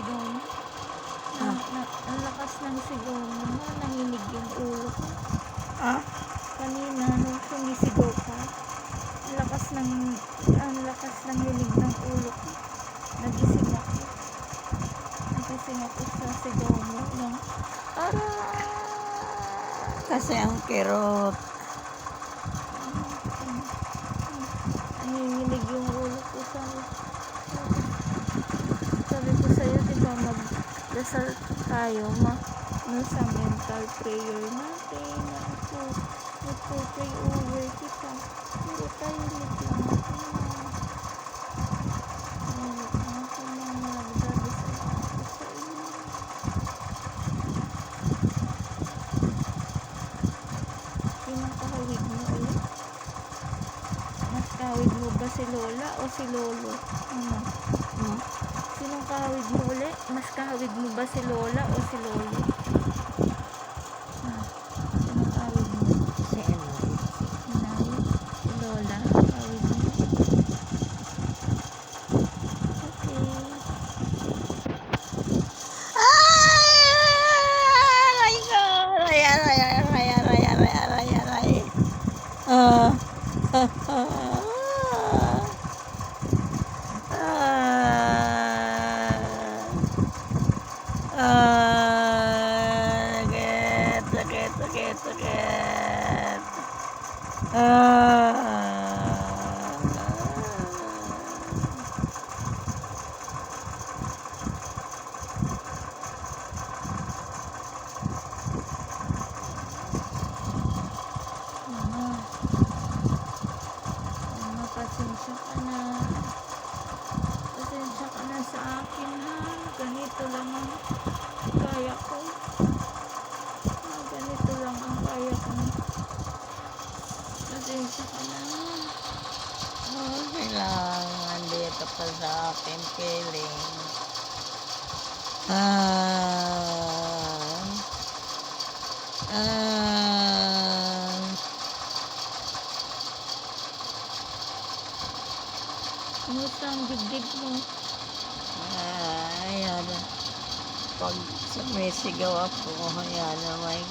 sigaw mo. Ang lakas ng sigaw mo, nanginig yung ulo ko. Kanina, nung sumisigaw ka, ang lakas ng hinig ng ulo ko. Nagising ako sa sigaw mo. Kasi ang kirot. Nanginginig yung ulo ko. Sabi ko sa'yo, diba magdasal tayo sa mental prayer natin. Nagpo-pray over kita. Pero tayo lang kahawig mo ba si Lola o si Lolo? Sinong kahawig mo uli? Mas kahawig mo ba si Lola o si Lolo? Sinong kahawig mo? Si Inay? Si Lola? Kahawig mo? Okay. My God! Sakit. Pasensya ka na sa akin, ha. Ganito lang ang kaya ko. Pasensya ka na. Okay lang. Andito pa sa akin feeling. Kumusta ang dibdib mo? Ayan. Pag sumisigaw ako, ayan, may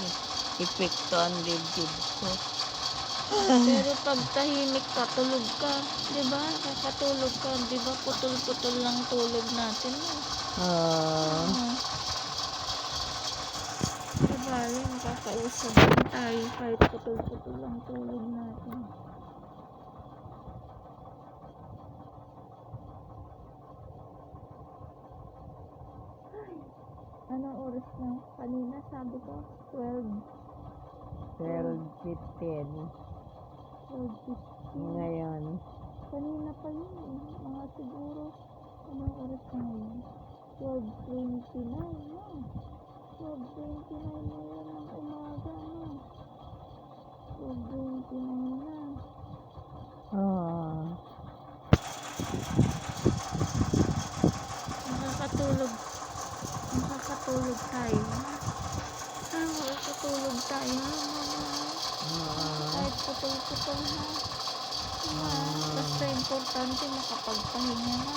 epekto ang dibdib ko. Pero pag tahimik ka, tulog ka. Diba? Kakatulog ka. Diba? Putol-putol lang tulog natin. Diba? Yung kakausap din tayo kahit putol-putol lang tulog natin. Anong oras na? Kanina sabi ko 12:15. 12:15. Ngayon. Kanina pa yun eh. Mga siguro, anong oras na ngayon? 12:29 na. 12:29 na yun ang umaga na. 12:29 na. Makakatulog tayo. Makakatulog tayo. Kahit putol-putol na. Basta importante makapagpahinga na.